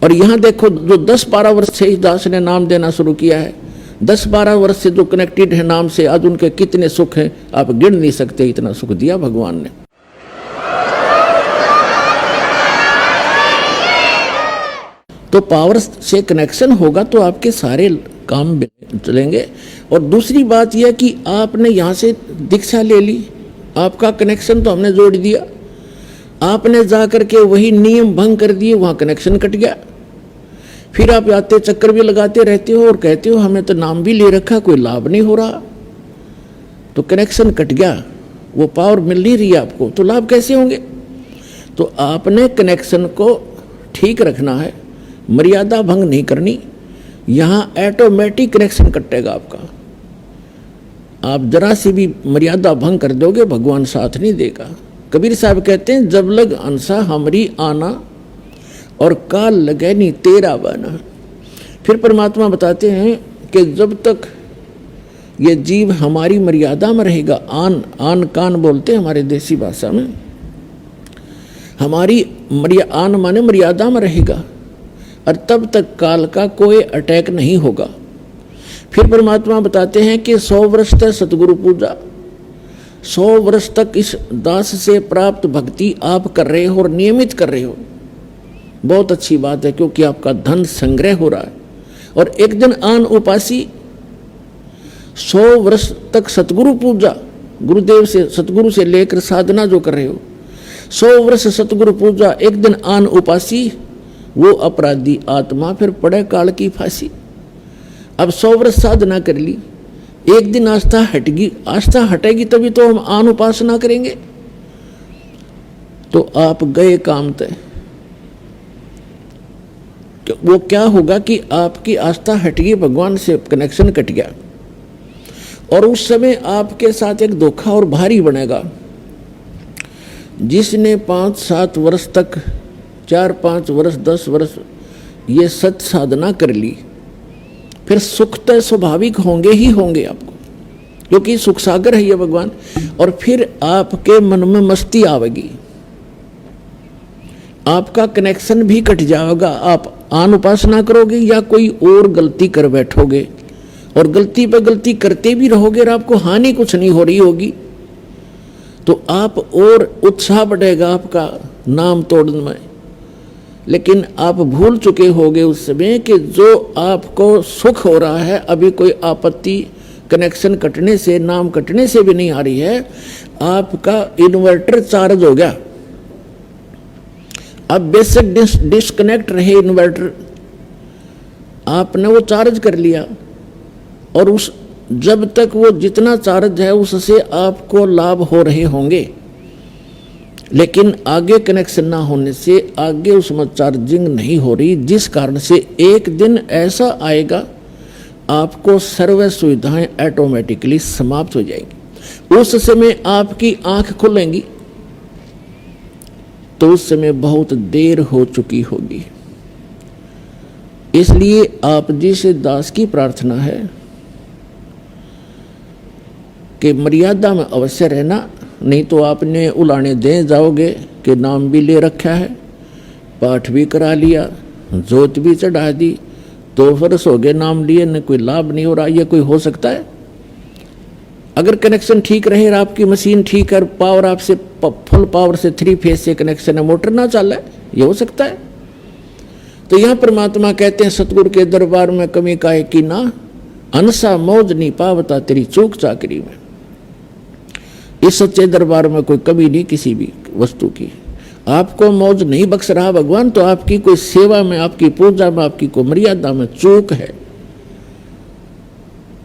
और यहाँ देखो जो 10-12 वर्ष से इस दास ने नाम देना शुरू किया है, 10-12 वर्ष से जो कनेक्टेड है नाम से, आज उनके कितने सुख हैं आप गिन नहीं सकते, इतना सुख दिया भगवान ने। तो पावर से कनेक्शन होगा तो आपके सारे काम चलेंगे। और दूसरी बात यह कि आपने यहाँ से दीक्षा ले ली, आपका कनेक्शन तो हमने जोड़ दिया, आपने जा करके वही नियम भंग कर दिए, वहाँ कनेक्शन कट गया। फिर आप आते चक्कर भी लगाते रहते हो और कहते हो हमें तो नाम भी ले रखा, कोई लाभ नहीं हो रहा, तो कनेक्शन कट गया, वो पावर मिल नहीं रही आपको, तो लाभ कैसे होंगे? तो आपने कनेक्शन को ठीक रखना है, मर्यादा भंग नहीं करनी। यहाँ ऑटोमेटिक कनेक्शन कटेगा आपका। आप जरा सी भी मर्यादा भंग कर दोगे भगवान साथ नहीं देगा। कबीर साहब कहते हैं जब लग अंसा हमरी आना और काल लगे नहीं तेरा बना। फिर परमात्मा बताते हैं कि जब तक ये जीव हमारी मर्यादा में रहेगा, आन कान बोलते हैं हमारे देसी भाषा में, हमारी आन माने मर्यादा में रहेगा, और तब तक काल का कोई अटैक नहीं होगा। फिर परमात्मा बताते हैं कि 100 वर्ष तक सतगुरु पूजा, 100 वर्ष तक इस दास से प्राप्त भक्ति आप कर रहे हो और नियमित कर रहे हो, बहुत अच्छी बात है, क्योंकि आपका धन संग्रह हो रहा है। और एक दिन आन उपासी 100 वर्ष तक सतगुरु पूजा, गुरुदेव से सतगुरु से लेकर साधना जो कर रहे हो, 100 वर्ष सतगुरु पूजा, एक दिन आन उपासी, वो अपराधी आत्मा फिर पड़े काल की फांसी। अब 100 वर्ष साधना कर ली, एक दिन आस्था हटेगी, आस्था हटेगी तभी तो हम आन उपासना करेंगे, तो आप गए काम तय। वो क्या होगा कि आपकी आस्था हटेगी, भगवान से कनेक्शन कट गया, और उस समय आपके साथ एक धोखा और भारी बनेगा। जिसने 5-7 वर्ष तक, 4-5 वर्ष, 10 वर्ष ये सत साधना कर ली, फिर सुख तो स्वाभाविक होंगे ही होंगे आपको, क्योंकि सुख सागर है ये भगवान। और फिर आपके मन में मस्ती आवेगी, आपका कनेक्शन भी कट जाएगा, आप आन उपासना करोगे या कोई और गलती कर बैठोगे, और गलती पे गलती करते भी रहोगे और आपको हानि कुछ नहीं हो रही होगी, तो आप और उत्साह बढ़ेगा आपका नाम तोड़ने में। लेकिन आप भूल चुके होगे उस समय कि जो आपको सुख हो रहा है, अभी कोई आपत्ति कनेक्शन कटने से, नाम कटने से भी नहीं आ रही है, आपका इन्वर्टर चार्ज हो गया। अब बेशक डिस्कनेक्ट रहे इन्वर्टर, आपने वो चार्ज कर लिया, और उस जब तक वो जितना चार्ज है उससे आपको लाभ हो रहे होंगे, लेकिन आगे कनेक्शन ना होने से आगे उसमें चार्जिंग नहीं हो रही, जिस कारण से एक दिन ऐसा आएगा आपको सर्व सुविधाएं ऑटोमेटिकली समाप्त हो जाएंगी। उस समय आपकी आंख खुलेंगी तो उस समय बहुत देर हो चुकी होगी। इसलिए आप जी से दास की प्रार्थना है कि मर्यादा में अवश्य रहना, नहीं तो आपने उलाने दे जाओगे कि नाम भी ले रखा है, पाठ भी करा लिया, जोत भी चढ़ा दी, 2 वर्ष हो गए नाम लिए, न कोई लाभ नहीं हो रहा। ये कोई हो सकता है? अगर कनेक्शन ठीक रहे, आपकी मशीन ठीक है, पावर आपसे फुल पावर से 3 फेज से कनेक्शन है, मोटर ना चल है, ये हो सकता है? तो यहाँ परमात्मा कहते हैं सतगुरु के दरबार में कमी काहे की ना, अनसा मौज नहीं पावता तेरी चूक चाकरी में। इस सच्चे दरबार में कोई कमी नहीं किसी भी वस्तु की, आपको मौज नहीं बख्श रहा भगवान, तो आपकी कोई सेवा में, आपकी पूजा में, आपकी कोई मर्यादा में चूक है,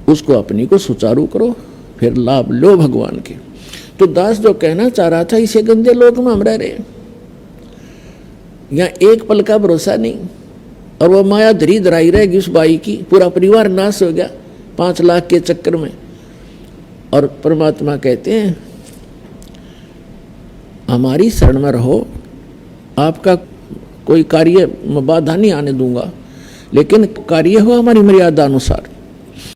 उसको अपनी को सुचारू करो, फिर लाभ लो भगवान के। तो दास जो कहना चाह रहा था, इसे गंदे लोग में हम रह रहे हैं, यहाँ एक पल का भरोसा नहीं, और वो माया धरी धराई रहेगी उस बाई की, पूरा परिवार नाश हो गया 5 लाख के चक्कर में। और परमात्मा कहते हैं हमारी शरण में रहो, आपका कोई कार्य में बाधा नहीं आने दूंगा, लेकिन कार्य हो हमारी मर्यादा अनुसार।